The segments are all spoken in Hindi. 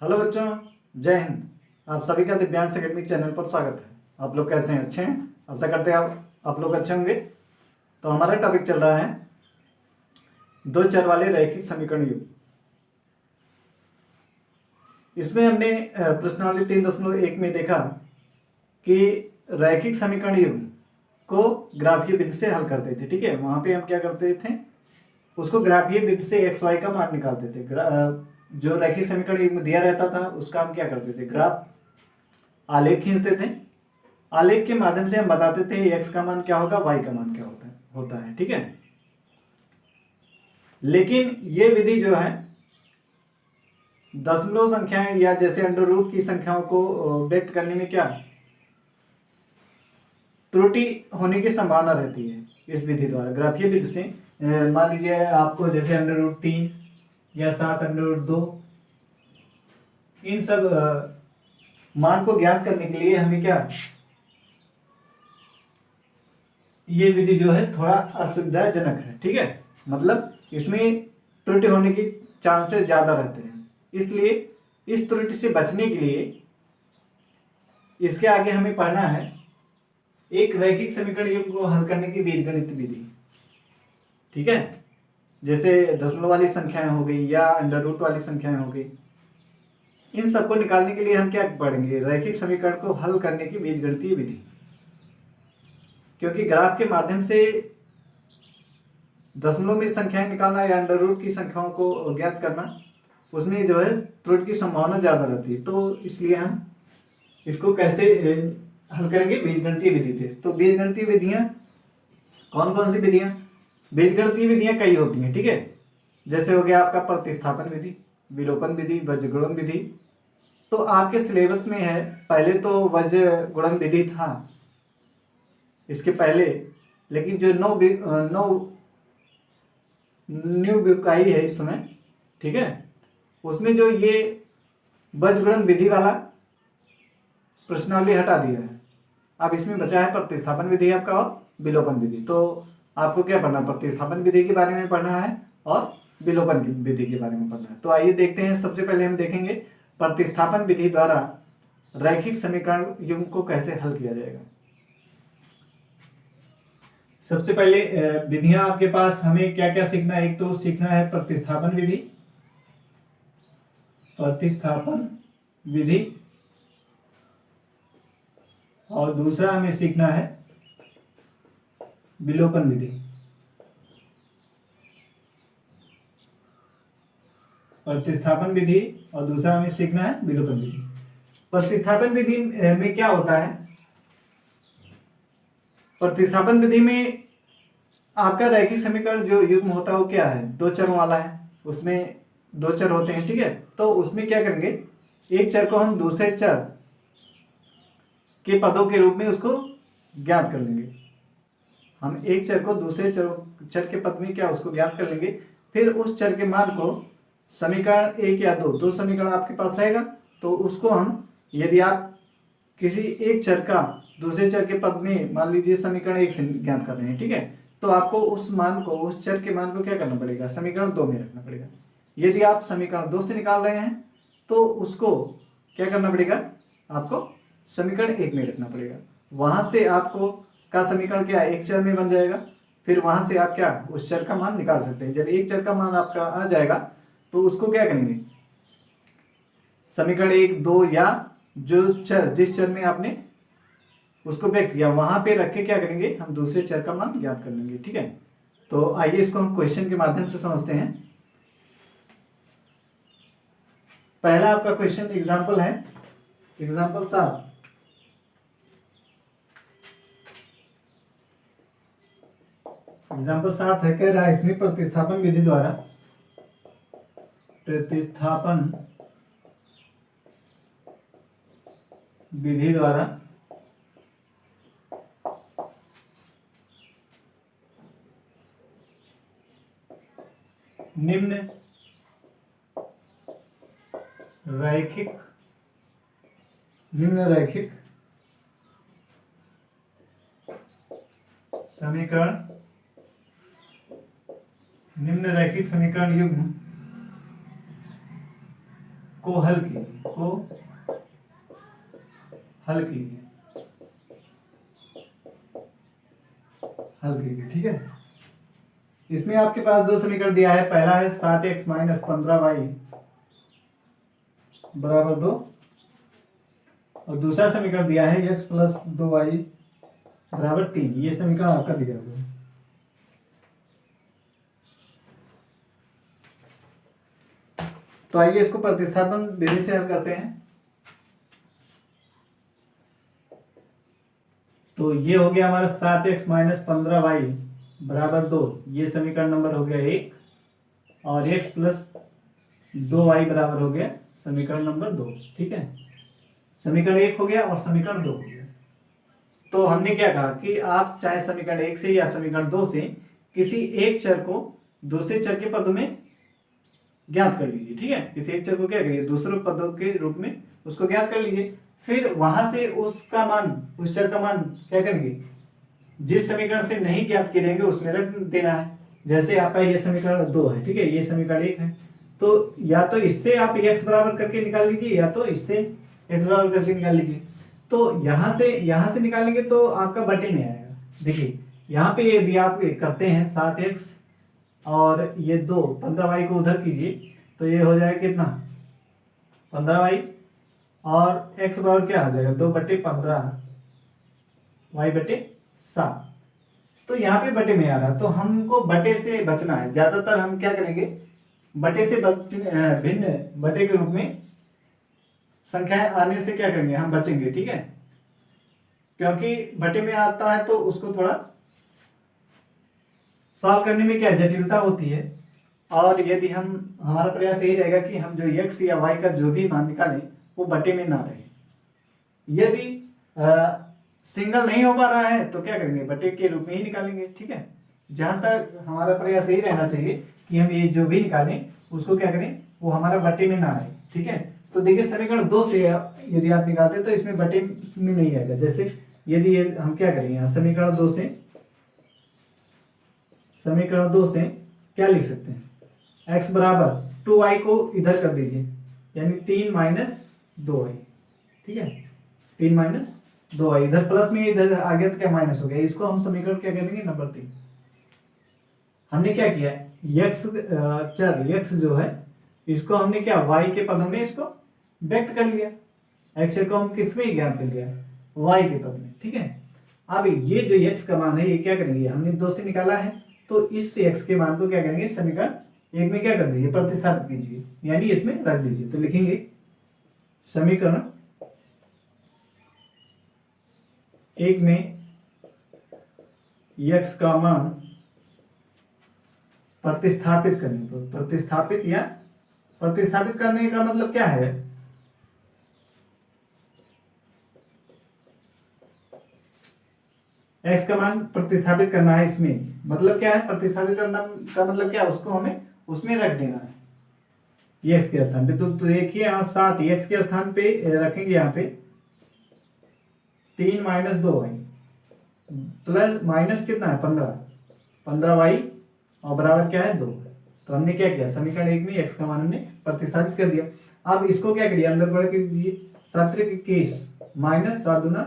हेलो बच्चों, जय हिंद। आप सभी का दिव्यांश एकेडमिक चैनल पर स्वागत है। आप लोग कैसे हैं? अच्छे हैं? आशा करते हैं आप लोग अच्छे होंगे। तो हमारा टॉपिक चल रहा है दो चर वाले रैखिक समीकरण युग्म। इसमें हमने प्रश्नावली 3.1 में देखा कि रैखिक समीकरण युग्म को ग्राफीय विधि से हल करते थे। ठीक है, वहां पे हम क्या करते थे, उसको ग्राफीय विधि से एक्स वाई का मान निकालते थे। जो रैखिक समीकरण युग्म दिया रहता था उसका हम क्या करते थे, ग्राफ आलेख खींचते थे। आलेख के माध्यम से हम बताते थे एक्स का मान क्या होगा, वाई का मान क्या होता है। ठीक है, लेकिन ये विधि जो है दशमलव संख्याएं या जैसे अंडर रूट की संख्याओं को व्यक्त करने में क्या त्रुटि होने की संभावना रहती है। इस विधि द्वारा ग्राफीय विधि से मान लीजिए आपको जैसे अंडर रूट 3 या 7 अंडर रूट 2 इन सब मान को ज्ञात करने के लिए हमें क्या, ये विधि जो है थोड़ा असुविधाजनक है। ठीक है, मतलब इसमें त्रुटि होने की चांसेस ज्यादा रहते हैं। इसलिए इस त्रुटि से बचने के लिए इसके आगे हमें पढ़ना है एक रैखिक समीकरण युग्म को हल करने की बीजगणित विधि। ठीक है, जैसे दशमलव वाली संख्याएं हो गई या अंडर रूट वाली संख्याएं हो गई, इन सबको निकालने के लिए हम क्या पढ़ेंगे, रैखिक समीकरण को हल करने की बीजगणितीय विधि। क्योंकि ग्राफ के माध्यम से दशमलव में संख्याएं निकालना या अंडर रूट की संख्याओं को ज्ञात करना, उसमें जो है त्रुटि की संभावना ज्यादा रहती है। तो इसलिए हम इसको कैसे हल करेंगे, बीजगणितीय विधि थे। तो बीजगणितीय विधियां कौन कौन सी विधियां, बीजगणितीय विधियां कई होती हैं। ठीक है, जैसे हो गया आपका प्रतिस्थापन विधि, विलोपन विधि, वज्रगुणन विधि। तो आपके सिलेबस में है, पहले तो वज्रगुणन विधि था इसके पहले, लेकिन जो न्यू बुकाई है इस समय, ठीक है, उसमें जो ये वज्रगुणन विधि वाला प्रश्नावली हटा दिया है। अब इसमें बचा है प्रतिस्थापन विधि आपका और विलोपन विधि। तो आपको क्या पढ़ना है, प्रतिस्थापन विधि के बारे में पढ़ना है और विलोपन विधि के बारे में पढ़ना है। तो आइए देखते हैं। सबसे पहले हम देखेंगे प्रतिस्थापन विधि द्वारा रैखिक समीकरण युग्म को कैसे हल किया जाएगा। सबसे पहले विधियां आपके पास हमें क्या क्या सीखना है, एक तो सीखना है प्रतिस्थापन विधि, और दूसरा हमें सीखना है विलोपन विधि। प्रतिस्थापन विधि और दूसरा हमें सीखना है विलोपन विधि। प्रतिस्थापन विधि में क्या होता है, प्रतिस्थापन विधि में आपका रैखिक समीकरण जो युग्म होता है वो क्या है, दो चरों वाला है। उसमें दो चर होते हैं। ठीक है, तो उसमें क्या करेंगे, एक चर को हम दूसरे चर के पदों के रूप में उसको ज्ञात कर लेंगे। हम एक चर को दूसरे चर के पद में क्या उसको ज्ञात कर लेंगे। फिर उस चर के मान को समीकरण 1 या 2 समीकरण आपके पास रहेगा, तो उसको हम, यदि आप किसी एक चर का दूसरे चर के पद में मान लीजिए समीकरण 1 से ज्ञात कर रहे हैं, ठीक है, तो आपको उस मान को, उस चर के मान को क्या करना पड़ेगा, समीकरण 2 में रखना पड़ेगा। यदि आप समीकरण 2 से निकाल रहे हैं तो उसको क्या करना पड़ेगा, आपको समीकरण 1 में रखना पड़ेगा। वहां से आपको का समीकरण क्या एक चर में बन जाएगा। फिर वहां से आप क्या उस चर का मान निकाल सकते हैं। जब एक चर का मान आपका आ जाएगा तो उसको क्या करेंगे, समीकरण 1, 2 या जो चर, जिस चर में आपने उसको व्यक्त किया वहां पे रख के क्या करेंगे, हम दूसरे चर का मान ज्ञात कर लेंगे। ठीक है, तो आइए इसको हम क्वेश्चन के माध्यम से समझते हैं। पहला आपका क्वेश्चन एग्जाम्पल है, एग्जाम्पल 7। एग्जाम्पल 7 है, कह रहा है इसमें प्रतिस्थापन विधि द्वारा निम्न रैखिक समीकरण युग्म को हल कीजिए, ठीक है। इसमें आपके पास दो समीकरण दिया है, पहला है 7x माइनस 15y बराबर 2, और दूसरा समीकरण दिया है x प्लस 2y बराबर 3। ये समीकरण आपका दिया हुआ है। तो आइए इसको प्रतिस्थापन विधि से हल करते हैं। तो ये हो गया हमारा 7x माइनस 15y बराबर 2, ये समीकरण नंबर हो गया 1, और x प्लस 2y बराबर हो गया समीकरण नंबर 2, ठीक है। समीकरण 1 हो गया और समीकरण 2 हो गया। तो हमने क्या कहा कि आप चाहे समीकरण 1 से या समीकरण 2 से किसी एक चर को दूसरे चर के पदों में ज्ञात कर लीजिए, ठीक है। किसी एक चर को क्या करिए, दूसरे पदों के रूप में उसको ज्ञात कर लीजिए। फिर वहां से उसका मान, उस चर का मान क्या करेंगे, जिस समीकरण से नहीं ज्ञात किए रहेंगे उसमें रख देना है। जैसे आपका ये समीकरण 2 है, ठीक है, ये समीकरण 1 है, तो या तो इससे आप x बराबर करके निकाल लीजिए या तो इससे x बराबर करके निकाल लीजिए। तो यहाँ से निकालेंगे तो आपका बटे में आएगा। देखिए यहाँ पे यदि आप करते हैं 7x और ये 2 15y को उधर कीजिए तो ये हो जाएगा कितना, 15y, और x बराबर क्या आ जाएगा, 2/15 y बटे 7। तो यहाँ पे बटे में आ रहा, तो हमको बटे से बचना है। ज्यादातर हम क्या करेंगे, बटे से भिन्न बटे के रूप में संख्याएं आने से क्या करेंगे, हम बचेंगे, ठीक है। क्योंकि बटे में आता है तो उसको थोड़ा सॉल्व करने में क्या जटिलता होती है, और यदि हमारा प्रयास यही रहेगा कि हम जो x या y का जो भी मान निकालें वो बटे में ना रहे। यदि सिंगल नहीं हो पा रहा है तो क्या करेंगे, बटे के रूप में ही निकालेंगे, ठीक है। जहां तक हमारा प्रयास यही रहना चाहिए कि हम ये जो भी निकालें उसको क्या करें, वो हमारा बटे में ना आए, ठीक है। तो देखिए समीकरण 2 से यदि आप निकालते हैं तो इसमें बटे में नहीं आएगा। जैसे यदि ये हम क्या करेंगे, यहाँ समीकरण 2 से क्या लिख सकते हैं, x बराबर 2y को इधर कर दीजिए, यानी 3 माइनस 2y, ठीक है, 3 माइनस 2y, इधर प्लस में इधर आ गया तो क्या माइनस हो गया। इसको हम समीकरण क्या कह देंगे, नंबर 3। हमने क्या किया, चर x जो है इसको हमने क्या y के पदों में इसको व्यक्त कर लिया। x को हम किस में ज्ञात कर लिया, y के पद में, ठीक है। अब ये जो x का मान है ये क्या करेंगे, हमने 2 से निकाला है तो इस x के मान को क्या करेंगे, समीकरण 1 में क्या कर दीजिए, प्रतिस्थापित कीजिए, यानी इसमें रख दीजिए। तो लिखेंगे समीकरण 1 में x का मान प्रतिस्थापित करने पर, प्रतिस्थापित करने का मतलब क्या है, x का मान प्रतिस्थापित करना है इसमें, मतलब क्या है, प्रतिस्थापित करना का मतलब क्या है, उसको हमें उसमें रख देना है ये x के स्थान पे। तो देखिए यहाँ 7 x के स्थान पे रखेंगे, यहाँ पे 3 माइनस 2y प्लस माइनस कितना है 15y और बराबर क्या है 2। तो हमने क्या किया, समीकरण 1 में x का मान हमने प्रतिस्थापित कर दिया। अब इसको क्या करिए, अंदर बढ़ के दीजिए, 7 माइनस 7 दूना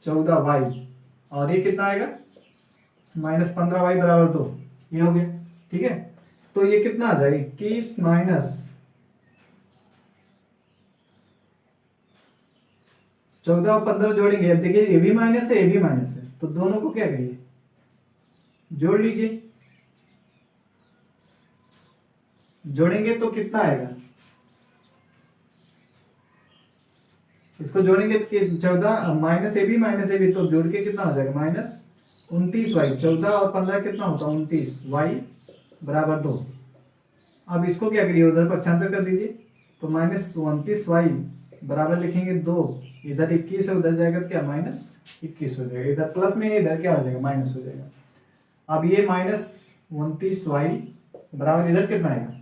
14y, और ये कितना आएगा माइनस 15y बराबर 2, ये हो गया, ठीक है। तो ये कितना आ जाएगा, 21 माइनस 14 और 15 जोड़ेंगे। अब देखिए ये भी माइनस है, ये भी माइनस है, तो दोनों को क्या करिए, जोड़ लीजिए। जोड़ेंगे तो कितना आएगा, इसको जोड़ेंगे तो 14 माइनस ए बी तो जोड़ के कितना हो जाएगा, माइनस 29y। 14 और 15 कितना होता है 29y बराबर 2। अब इसको क्या करिए, उधर पक्षांतर कर दीजिए, तो माइनस 29y बराबर लिखेंगे 2, इधर 21 है उधर जाएगा तो क्या माइनस 21 हो जाएगा, इधर प्लस में इधर क्या हो जाएगा माइनस हो जाएगा। अब ये माइनस 29y बराबर इधर कितना आएगा,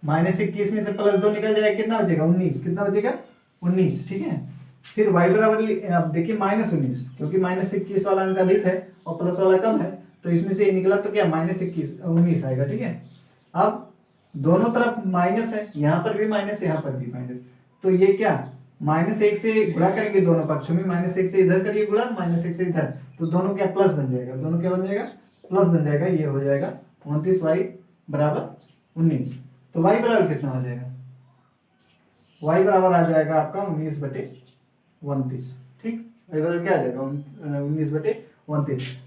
माइनस 21 में से प्लस 2 निकल जाएगा, कितना बचेगा 19, कितना बचेगा 19, ठीक है। फिर y बराबर अब देखिए माइनस 19, क्योंकि माइनस 21 वाला अंक अधिक है और प्लस वाला कम है, तो इसमें से निकला तो क्या माइनस 19 आएगा, ठीक है। अब दोनों तरफ माइनस है, यहाँ पर भी माइनस, यहाँ पर भी माइनस, तो ये क्या -1 से गुणा करेंगे दोनों पक्षों में, -1 से इधर करिए गुणा, -1 से इधर, तो दोनों क्या प्लस बन जाएगा, दोनों क्या बन जाएगा, प्लस बन जाएगा। ये हो जाएगा 29y बराबर 19। तो y बराबर कितना हो जाएगा, y बराबर आ जाएगा आपका 19/29। ठीक, y बराबर क्या आ जाएगा 19/29।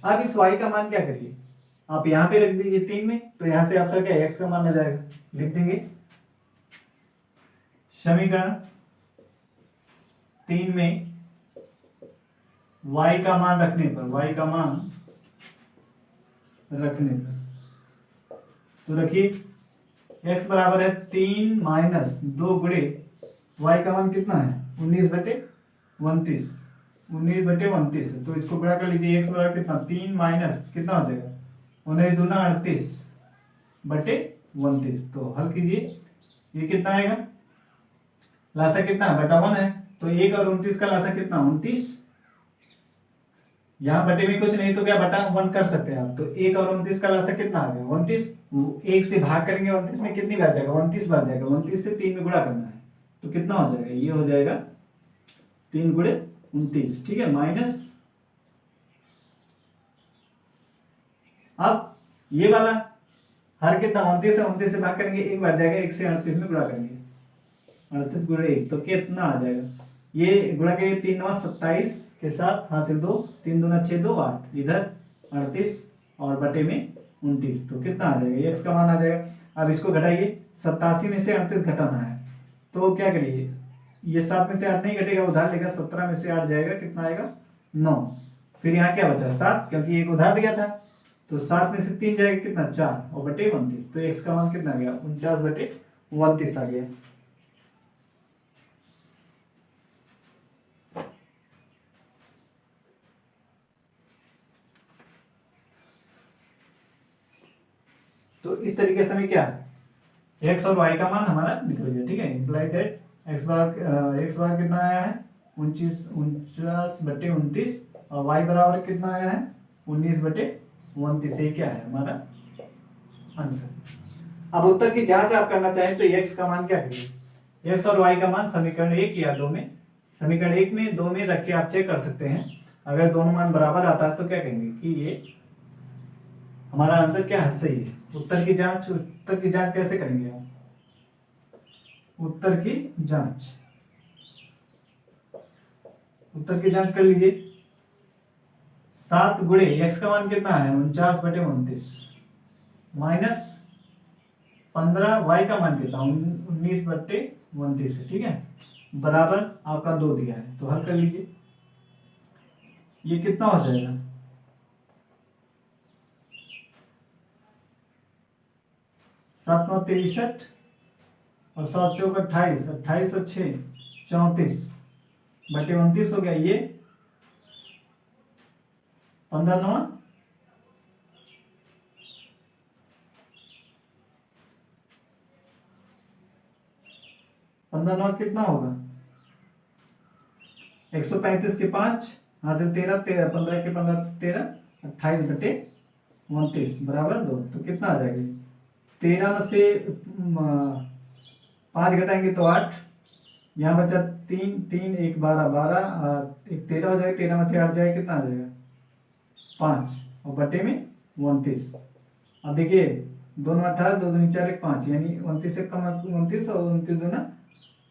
अब इस y का मान क्या करिए, आप यहाँ पे रख दीजिए 3 में, तो यहाँ से आपका क्या x का मान आ जाएगा, लिख देंगे समीकरण 3 में y का मान रखने पर, y का मान रखने पर, तो रखिए x बराबर है 3 - 2 गुणे y का मान कितना है 19/29, 19/29 है, तो इसको गुणा कर लीजिए। x बराबर कितना 3 माइनस कितना हो जाएगा 19 दूना 38/29, तो हल कीजिए, ये कितना आएगा, लासा कितना है बटा 1 है, तो 1 और 29 का लासा कितना 29, यहाँ बटे में कुछ नहीं तो क्या बटा 1 कर सकते हैं आप, तो 1 और 29 का लासा कितना आ गया 29, 1 से भाग करेंगे 29 में कितनी बार जाएगा 29 बार जाएगा, 29 से 3 में गुणा करना है, तो कितना हो जाएगा, ये हो जाएगा 3 गुणे 29। ठीक है, माइनस, अब ये वाला हर कितना 29 है, 29 से भाग करेंगे 1 बार जाएगा, 1 से 38 में गुणा करेंगे, 38 गुणे 1 तो कितना आ जाएगा, ये गुणा करिए 3 9 27 के साथ हासिल 2, 3 दूना 6 2 8, इधर 38 और बटे में 29, तो कितना आ जाएगा, ये x का मान आ जाएगा। अब इसको घटाइए, 87 में से 38 घटाना है, तो क्या करिए, ये 7 में से 8 नहीं घटेगा, उधार लेगा, 17 में से 8 जाएगा, कितना आएगा 9, फिर यहाँ क्या बचा 7, क्योंकि एक उधार दिया था, तो 7 में से 3 जाएगा कितना 4 और बटे 29, तो x का मान कितना आ गया 49/29 आ गया। तो इस तरीके से हमें क्या x और y का मान हमारा निकल गया। ठीक है, इम्प्लाइड दैट x बार कितना आया है 49/29 और y बराबर कितना आया है 19/29। ये क्या है हमारा आंसर। अब उत्तर की जांच आप करना चाहें तो x का मान क्या करिए, x और y का मान समीकरण 1 या 2 में, समीकरण 1 में 2 में रख के आप चेक कर सकते हैं। अगर दोनों मान बराबर आता है तो क्या कहेंगे कि ये हमारा आंसर क्या है, सही है। उत्तर की जांच कैसे करेंगे आप, उत्तर की जांच कर लीजिए। 7 गुणे x का मान कितना है 49/29 माइनस 15 y का मान कितना 19/29 है। ठीक है, बराबर आपका 2 दिया है, तो हल कर लीजिए। ये कितना हो जाएगा 7 9 63 और 7 चौक 28, 28 और 6 34/29 हो गया। ये 15 9 15 9 कितना होगा 135 के 5 हासिल 13 15 के 15 13 28/29 बराबर 2, तो कितना आ जाएगा 13 में से 5 घटाएंगे तो 8, यहाँ बचा 3 3 1 12 12 एक 13 हो जाएगा, 13 में से 8 जाएगा कितना आ जाएगा 5 और बटे में 29। अब देखिए दोनों 18 2 दूनी 4 1 5 यानी 29 से कम 29 और 29 दूना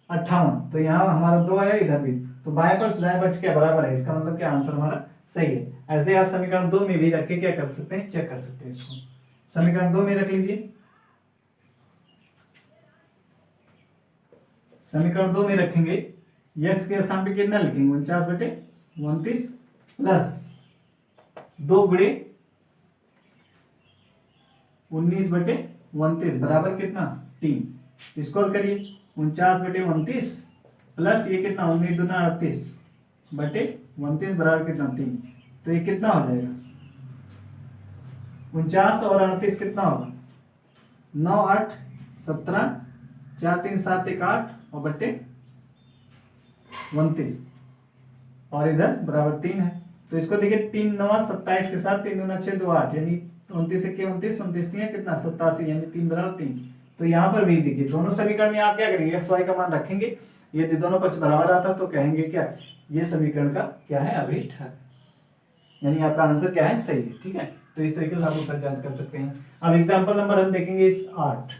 58, तो यहाँ हमारा 2 आया, इधर भी, तो बाएं पक्ष दाएं पक्ष क्या बराबर है, इसका मतलब क्या आंसर हमारा सही है। ऐसे आप समीकरण 2 में भी रख के क्या कर सकते हैं, चेक कर सकते हैं। इसको समीकरण 2 में रख लीजिए, समीकरण 2 में रखेंगे x के स्थान पे कितना लिखेंगे 49/29 प्लस 2 गुणे 19/29 बराबर कितना 3, इसको हल करिए 49/29 प्लस ये कितना 19 दूना 38/29 बराबर कितना 3, तो ये कितना हो जाएगा 49 और 38 कितना होगा 9 8 17 4 3 7 1 8 और बटे 29 और इधर बराबर 3 है, तो इसको देखिए 3 9 27 के साथ 3 दूना 6 2 8 यानी 29 से 29 29 3 कितना 87 यानी 3 बराबर 3, तो यहाँ पर भी देखिए दोनों समीकरण में आप क्या करेंगे, एक्स वाई का मान रखेंगे, यदि दोनों पक्ष बराबर आता तो कहेंगे क्या, ये समीकरण का क्या है, अभीष्ट है, यानी आपका आंसर क्या है, सही है। ठीक है, तो इस तरीके से आप उत्तर जांच कर सकते हैं। अब एग्जाम्पल नंबर हम देखेंगे इस 8।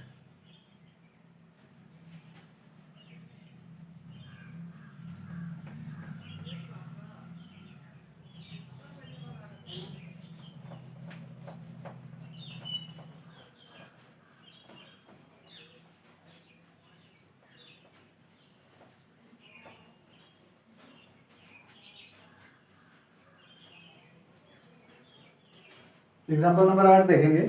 एग्जाम्पल नंबर 8 देखेंगे।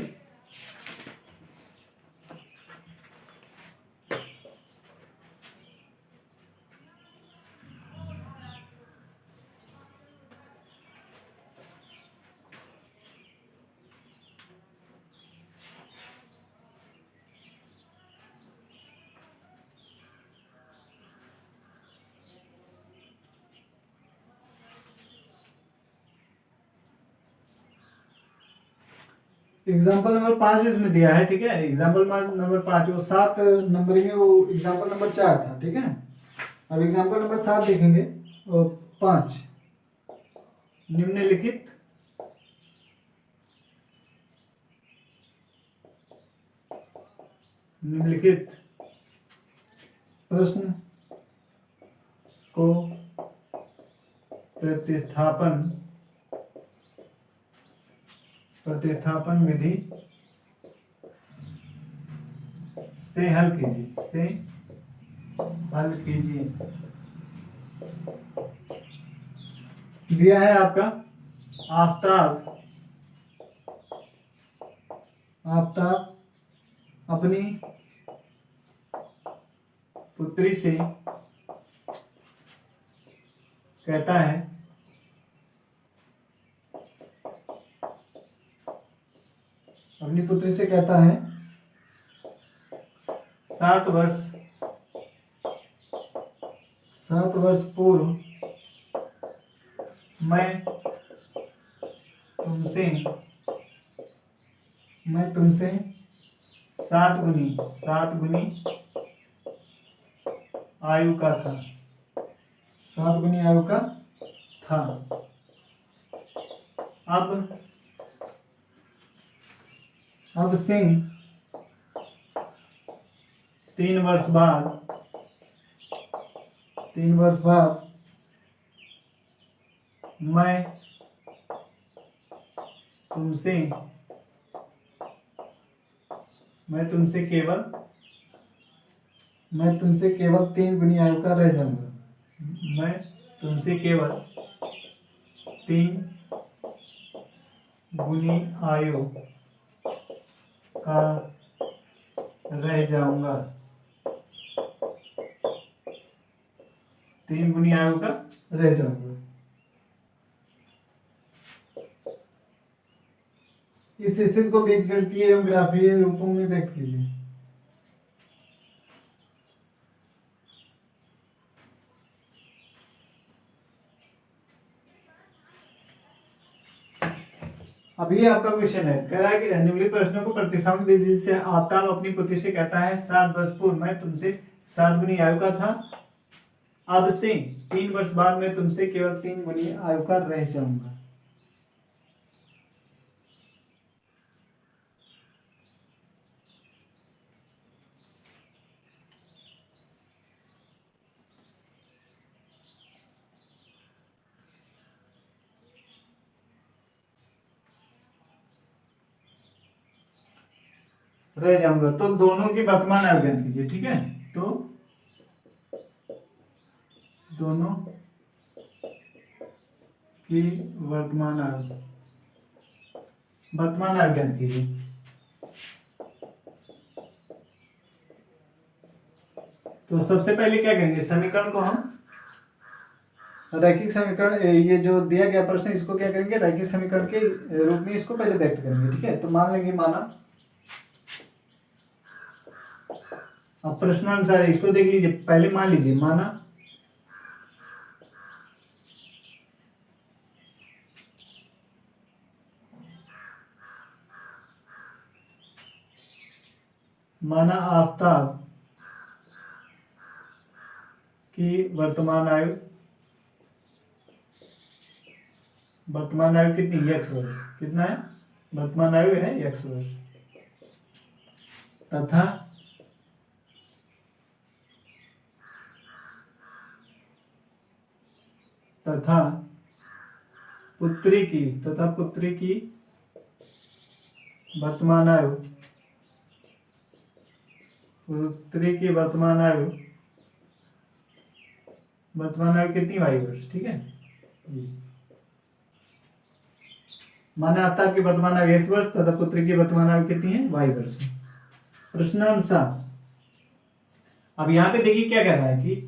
एग्जाम्पल नंबर 5 इसमें दिया है। ठीक है, एग्जाम्पल नंबर 5 वो 7 नंबर में, वो एग्जाम्पल नंबर 4 था। ठीक है, अब एग्जाम्पल नंबर 7 देखेंगे। 5 निम्नलिखित प्रश्न को प्रतिस्थापन विधि से हल कीजिए। दिया है आपका आफताब अपनी पुत्री से कहता है 7 वर्ष पूर्व मैं तुमसे 7 गुनी आयु का था। 7 गुनी आयु का था। अब सिंह 3 वर्ष बाद मैं तुमसे केवल 3 गुनी आयु का रह जाऊंगा। मैं तुमसे केवल 3 गुनी आयु का रह जाऊंगा। 3 गुनी आयु का रह जाऊंगा। इस स्थिति को बीजगणितीय एवं ग्राफीय रूपों में व्यक्त कीजिए। अब ये आपका क्वेश्चन है, कह रहा है कि निम्नलिखित प्रश्नों को प्रतिस्थापन विधि से आफताब अपनी पुत्री से कहता है 7 वर्ष पूर्व मैं तुमसे 7 गुनी आयु का था। अब से 3 वर्ष बाद मैं तुमसे केवल 3 गुनी आयु का रह जाऊंगा। तो दोनों की वर्तमान आयु ज्ञात कीजिए। ठीक है, तो दोनों की वर्तमान आयु ज्ञात कीजिए। तो सबसे पहले क्या करेंगे, समीकरण को हम रैखिक समीकरण, ये जो दिया गया प्रश्न इसको क्या करेंगे, रैखिक समीकरण के रूप में इसको पहले व्यक्त करेंगे। ठीक है, तो मान लेंगे माना, अब प्रश्नानुसार इसको देख लीजिए। पहले मान लीजिए माना माना आफताब की वर्तमान आयु कितनी, x वर्ष। कितना है, वर्तमान आयु है x वर्ष। तथा पुत्री की वर्तमान आयु कितनी, y वर्ष। ठीक है, माना आफ्ताब की वर्तमान आयु x वर्ष तथा पुत्री की वर्तमान आयु कितनी है, y वर्ष। प्रश्नानुसार अब यहाँ पे देखिए क्या कह रहा है कि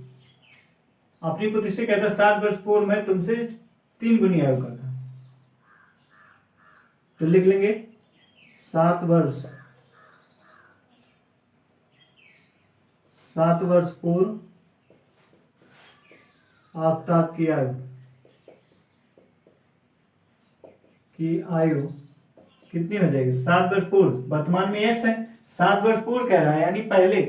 अपनी पुत्री से कहता 7 वर्ष पूर्व मैं तुमसे 3 गुनी आयु का था। तो लिख लेंगे 7 वर्ष पूर्व आफ्ताब की आयु कितनी हो जाएगी, 7 वर्ष पूर्व। वर्तमान में x है, 7 वर्ष पूर्व कह रहा है यानी पहले।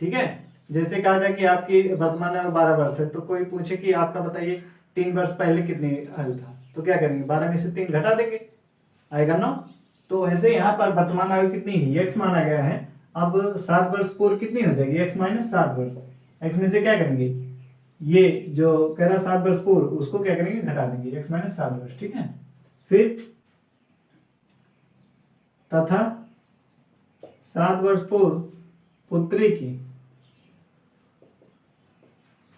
ठीक है, जैसे कहा जाए कि आपकी वर्तमान आयु 12 वर्ष है, तो कोई पूछे कि आपका बताइए 3 वर्ष पहले कितनी आयु था, तो क्या करेंगे, 12 में से 3 घटा देंगे, आएगा 9। तो ऐसे यहाँ पर वर्तमान आयु कितनी है, x माना गया है। अब 7 वर्ष पूर्व कितनी हो जाएगी, x माइनस 7 वर्ष। x में से क्या करेंगे, ये जो कह रहा 7 वर्ष पूर्व उसको क्या करेंगे, घटा देंगे, x माइनस 7 वर्ष। ठीक है, फिर तथा 7 वर्ष पूर्व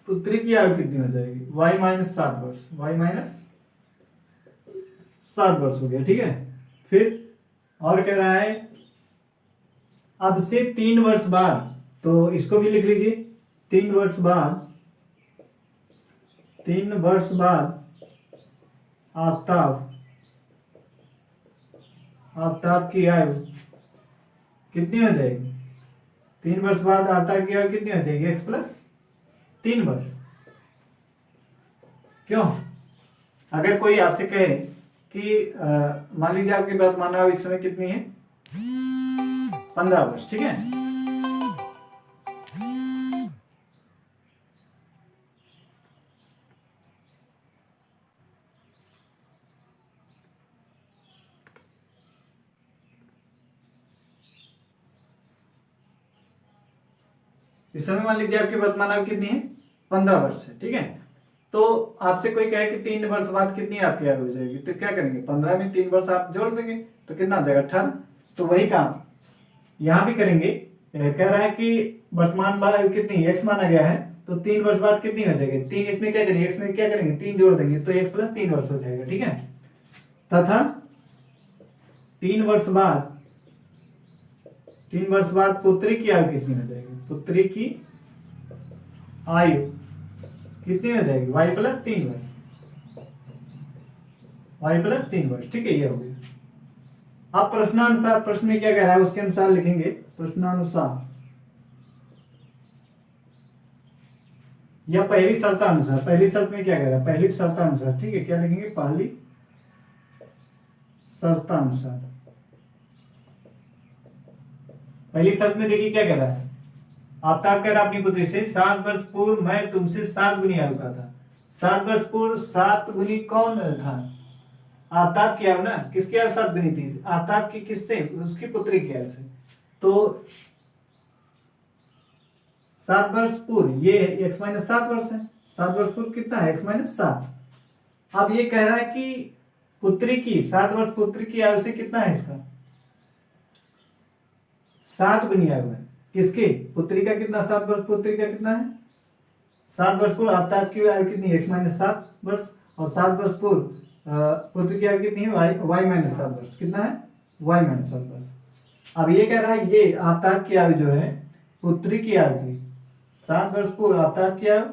पुत्री की आयु कितनी हो जाएगी, y माइनस 7 वर्ष। y माइनस 7 वर्ष हो गया। ठीक है, फिर और कह रहा है अब से 3 वर्ष बाद, तो इसको भी लिख लीजिए, 3 वर्ष बाद आफ्ताब की आयु कितनी हो जाएगी, 3 वर्ष बाद आफ्ताब की आयु कितनी हो जाएगी, x प्लस 3 वर्ष। क्यों, अगर कोई आपसे कहे कि मान लीजिए आपकी वर्तमान आयु इस समय कितनी है, 15 वर्ष। ठीक है, इस समय मान लीजिए आपकी वर्तमान आयु कितनी है, 15 वर्ष है। ठीक है, तो आपसे कोई कहे कि 3 वर्ष बाद कितनी आपकी आयु हो जाएगी, तो क्या करेंगे, 15 में 3 वर्ष आप जोड़ देंगे तो कितना हो जाएगा, 18। तो वही काम यहाँ भी करेंगे। कह रहा है कि वर्तमान आयु कितनी, x माना गया है, तो 3 वर्ष बाद कितनी हो जाएगी, 3। इसमें क्या करेंगे, इसमें क्या करेंगे, 3 जोड़ देंगे तो x प्लस 3 वर्ष हो जाएगा। ठीक है, तथा 3 वर्ष बाद पुत्री की आयु कितनी हो जाएगी, पुत्री की आयु कितनी हो जाएगी, y प्लस 3 वर्ष। ठीक है, ये हो गया। अब प्रश्नानुसार, प्रश्न में क्या कह रहा है उसके अनुसार लिखेंगे। प्रश्नानुसार या पहली शर्तानुसार, पहली शर्त में क्या कह रहा है, पहली शर्तानुसार। ठीक है, क्या लिखेंगे, पहली शर्तानुसार। पहली शर्त में देखिए क्या कह रहा है, आफ्ताब कह रहा अपनी पुत्री से 7 वर्ष पूर्व मैं तुमसे 7 गुनी आयु का था। 7 वर्ष पूर्व 7 गुनी कौन था, आफ्ताब की आयु ना, किसकी आयु 7 गुनी थी, आफ्ताब की, किससे, उसकी पुत्री की आयु से। तो 7 वर्ष पूर्व ये x माइनस 7 वर्ष है, 7 वर्ष पूर्व कितना है, x माइनस 7। अब ये कह रहा है कि पुत्री की 7 वर्ष पुत्री की आयु से कितना है, इसका 7 गुनी आयु है, किसके, पुत्री का कितना, 7 वर्ष पुत्री का कितना है 7 वर्ष पूर्व। आफ्ताब की आयु कितनी है, x माइनस 7 वर्ष, और 7 वर्ष पूर्व पुत्री की आयु कितनी है, y माइनस 7 वर्ष। कितना है, y माइनस 7 वर्ष। अब ये कह रहा है ये आफ्ताब की आयु जो है पुत्री की आयु की 7 वर्ष पूर्व, आफ्ताब की आयु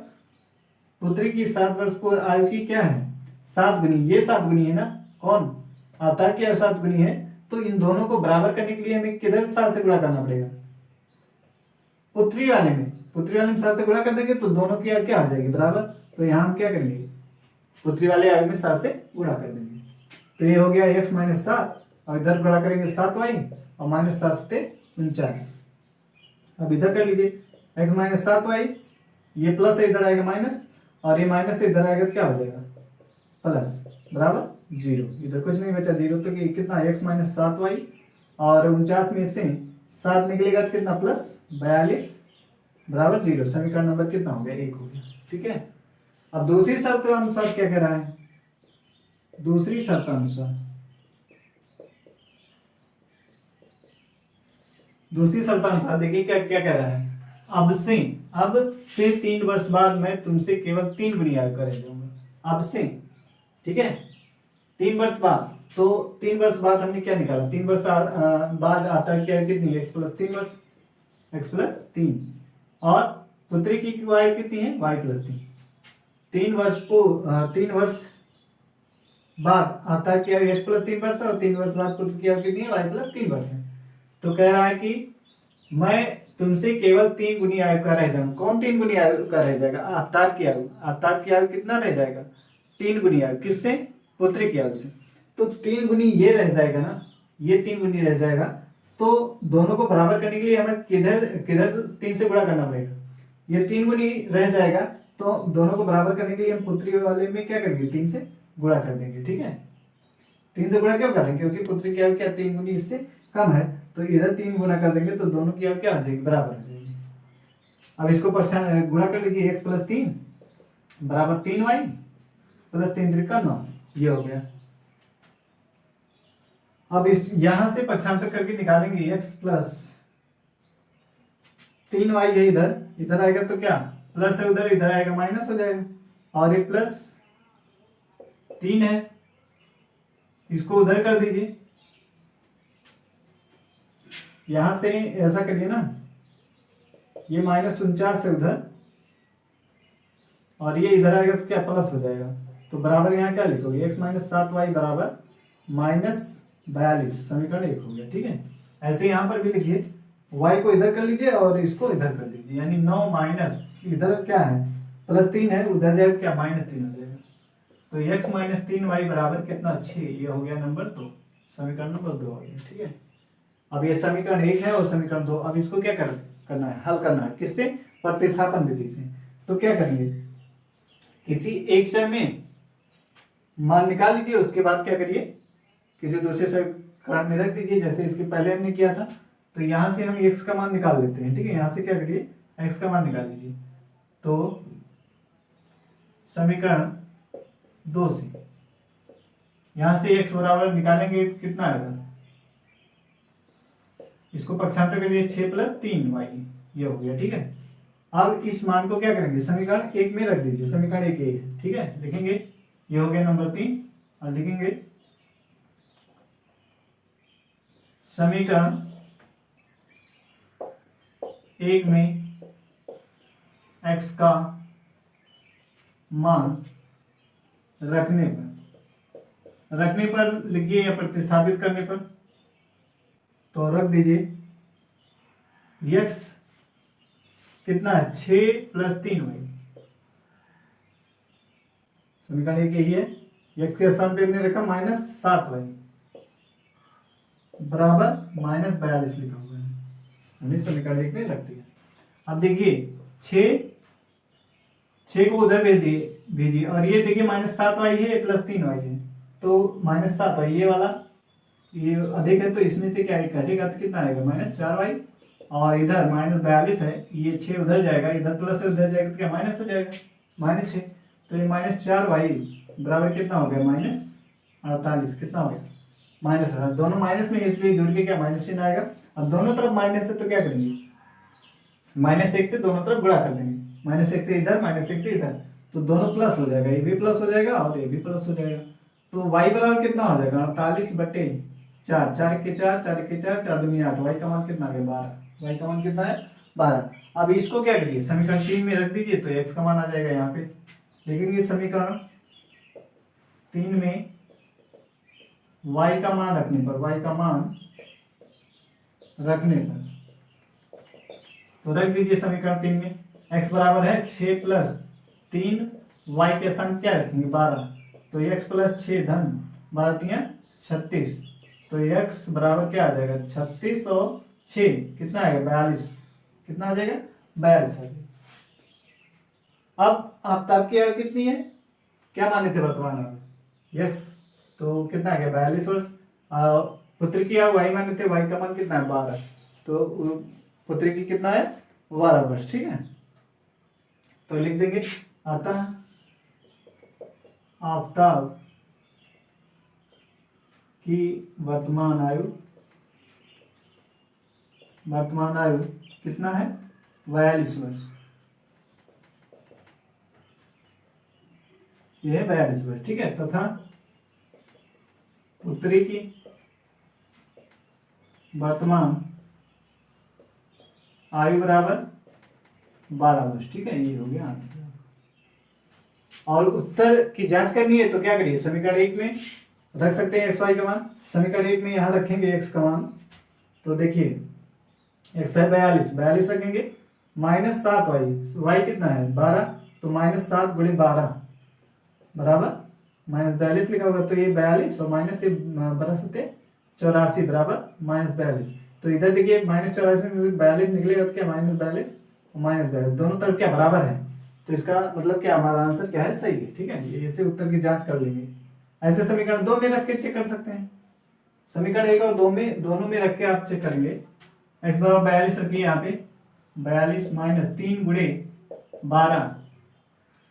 पुत्री की 7 वर्ष पूर्व आयु की क्या है, 7 गुनी। ये 7 गुनी है ना, कौन, आफ्ताब की आयु 7 गुनी है। तो इन दोनों को बराबर करने के लिए हमें किधर 7 से गुणा करना पड़ेगा, पुत्री वाले में 7 से गुणा कर देंगे तो दोनों की आयु क्या आ जाएगी, बराबर। तो यहाँ हम क्या करेंगे, पुत्री वाले आयु में 7 से गुणा कर देंगे। तो ये हो गया x माइनस 7, और इधर गुणा करेंगे 7y, और माइनस 7 से 49। अब इधर कर लीजिए, एक्स माइनस 7y, ये प्लस है इधर आएगा माइनस, और ये माइनस से इधर आएगा तो क्या हो जाएगा प्लस, बराबर 0। इधर कुछ नहीं बचा, 0 तो कि कितना एक्स माइनस 7y, और 49 में से 7 निकलेगा तो कितना प्लस 42 बराबर 0। समीकरण नंबर कितना हो गया 1 हो गया, ठीक है। अब दूसरी शर्त अनुसार क्या कह रहा है, दूसरी शर्त अनुसार, दूसरी शर्त अनुसार देखिए क्या क्या कह रहा है, अब से 3 वर्ष बाद मैं तुमसे केवल 3 गुनी आयु का रह जाऊंगा। अब से, ठीक है, 3 वर्ष बाद, तो 3 वर्ष बाद हमने क्या निकाला, 3 वर्ष बाद आता है क्या, कितनी, x प्लस 3 वर्ष, x प्लस 3, और पुत्री की आयु कितनी है y प्लस 3। 3 वर्ष बाद आता है क्या, x प्लस 3 वर्ष, और 3 वर्ष बाद पुत्र की आयु कितनी है, y प्लस 3 वर्ष है। तो कह रहा है कि मैं तुमसे केवल 3 गुनी आयु का रह जाऊंगा। कौन 3 गुनी आयु का रह जाएगा, अवतार की आयु। अवतार की आयु कितना रह जाएगा, 3 गुनी आयु, किससे, पुत्री की आयु से। तो 3 गुनी ये रह जाएगा ना, ये 3 गुनी रह जाएगा, तो दोनों को बराबर करने के लिए हमें किधर किधर 3 से गुणा करना पड़ेगा। ये 3 गुनी रह जाएगा, तो दोनों को बराबर करने के लिए हम पुत्री वाले में क्या करेंगे, 3 से गुणा कर देंगे, ठीक है। 3 से गुणा क्यों कर रहे हैं, क्योंकि पुत्री की आयु क्या 3 गुनी इससे कम है, तो इधर 3 गुना कर देंगे तो दोनों की आयु क्या हो जाएगी, बराबर हो जाएगी। अब इसको गुणा कर लीजिए, x प्लस 3 बराबर 3y प्लस 3 त्रिका 9, ये हो गया। अब इस यहां से पक्षांतर करके निकालेंगे, x प्लस 3y है, इधर आएगा तो क्या प्लस है, उधर इधर आएगा माइनस हो जाएगा, और ये प्लस 3 है, इसको उधर कर दीजिए। यहां से ऐसा करिए ना, ये -49 है उधर, और ये इधर आएगा तो क्या प्लस हो जाएगा, तो बराबर यहाँ क्या लिखोगे, x माइनस 7y बराबर -42, समीकरण 1 हो गया, ठीक है। ऐसे यहाँ पर भी लिखिए, y को इधर कर लीजिए और इसको इधर कर दीजिए, यानी 9 माइनस, इधर क्या है प्लस 3 है, उधर जाए तो क्या -3 हो जाएगा, तो x माइनस 3y बराबर कितना 6, ये हो गया नंबर 2, समीकरण नंबर 2 हो गया, ठीक है। अब ये समीकरण 1 है और समीकरण 2, अब इसको क्या करना है, हल करना है, किससे, प्रतिस्थापन विधि से। तो क्या करेंगे, किसी एक चर में मान निकाल लीजिए, उसके बाद क्या करिए, किसी दूसरे समीकरण में रख दीजिए, जैसे इसके पहले हमने किया था। तो यहां से हम x का मान निकाल लेते हैं, ठीक है। यहां से क्या करिए, x का मान निकाल लीजिए, तो समीकरण 2 से यहां से x बराबर निकालेंगे, कितना आएगा, इसको पक्षांतर करिए, 6 प्लस 3y, ये हो गया, ठीक है। अब इस मान को क्या करेंगे, समीकरण 1 में रख दीजिए, समीकरण 1 ये है, ठीक है। लिखेंगे, ये हो गया नंबर 3, और लिखेंगे समीकरण 1 में x का मान रखने पर लिखिए, या प्रतिस्थापित करने पर, तो रख दीजिए, x कितना है 6 प्लस 3y, समीकरण 1 यही है। x के स्थान पे हमने रखा -7y बराबर -42 लिखा हुआ है, हमने समीकरण 1 में रख दिया। अब देखिए 6 को उधर भेजिए, और ये देखिए -7y है प्लस 3y है, तो -7y ये वाला, ये अधिक है तो इसमें से क्या घटेगा, तो कितना आएगा -4y, और इधर -42 है, ये 6 उधर जाएगा, इधर प्लस है उधर जाएगा तो क्या माइनस हो जाएगा, -6, तो ये -4y बराबर कितना हो गया, -48, कितना हो गया, माइनस, दोनों माइनस में, इसलिए जुड़ के क्या माइनस चिन्ह आएगा। अब दोनों तरफ माइनस है तो क्या करेंगे, -1 से दोनों तरफ गुणा कर देंगे, -1 से इधर, -1 से इधर, तो दोनों प्लस हो जाएगा, ये भी प्लस हो जाएगा और ये भी प्लस हो जाएगा। तो y बराबर कितना हो जाएगा, 48/4, 4 के 4, 4 के 4, 4 दूनी 8, y का मान कितना है 12, y का मान कितना है 12। अब इसको क्या करिए, समीकरण 3 में रख दीजिए, तो x का मान आ जाएगा यहाँ पे, लिखेंगे समीकरण 3 में y का मान रखने पर, y का मान रखने पर, तो रख दीजिए समीकरण 3 में, x बराबर है 6 प्लस 3, y के स्थान क्या रखेंगे 12, तो x प्लस 6 धन 12 36, तो x बराबर क्या आ जाएगा 36 और 6 कितना आएगा 42, कितना आ जाएगा 42 आ जाएगा। अब आफ्ताब की आयु कितनी है, क्या माने थे वर्तमान आयु, यस, तो कितना आ गया 42 वर्ष। पुत्र की आयु y माने थे, y का मान कितना है 12, तो पुत्री की कितना है 12 वर्ष, ठीक है। तो लिख देंगे अतः आफ्ताब की वर्तमान आयु कितना है 42 वर्ष, यह है 42 वर्ष, ठीक है। तथा पुत्री की वर्तमान आयु बराबर 12 वर्ष, ठीक है, ये हो गया आंसर। और उत्तर की जांच करनी है तो क्या करिए, समीकरण 1 में रख सकते हैं xy का मान, समीकरण 1 में यहां रखेंगे x का मान, तो देखिए x है 42 रखेंगे, -7y, y कितना है 12, तो -7 × 12 बराबर -42 लिखा होगा, तो ये 42 और माइनस से 84 बराबर -42, तो इधर देखिए -84 में 42 निकलेगा तो क्या -42 और -42 दोनों तरफ क्या बराबर है, तो इसका मतलब क्या हमारा आंसर क्या है सही है, ठीक है। ये ऐसे उत्तर की जांच कर लेंगे। ऐसे समीकरण 2 में रख के चेक कर सकते हैं, समीकरण 1 और 2 में दोनों में रख के आप चेक करेंगे। x बराबर 42 रखिए यहाँ पे, 42 - 3 × 12,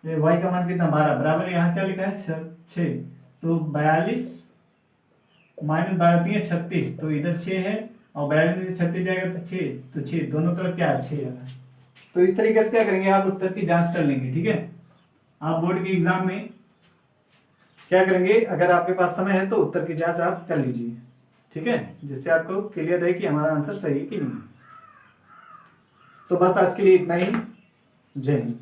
y का मान कितना 12 बराबर यहाँ क्या लिखा है 6, तो 42 - 12 3 36, तो इधर 6 है और 42 में 36 जाएगा तो 6, तो 6 दोनों तरफ क्या है 6 है। तो इस तरीके से क्या करेंगे आप उत्तर की जांच कर लेंगे, ठीक है। आप बोर्ड के एग्जाम में क्या करेंगे, अगर आपके पास समय है तो उत्तर की जांच आप कर लीजिए, ठीक है, जिससे आपको क्लियर रहे कि हमारा आंसर सही है कि नहीं। तो बस आज के लिए इतना ही, जय हिंद।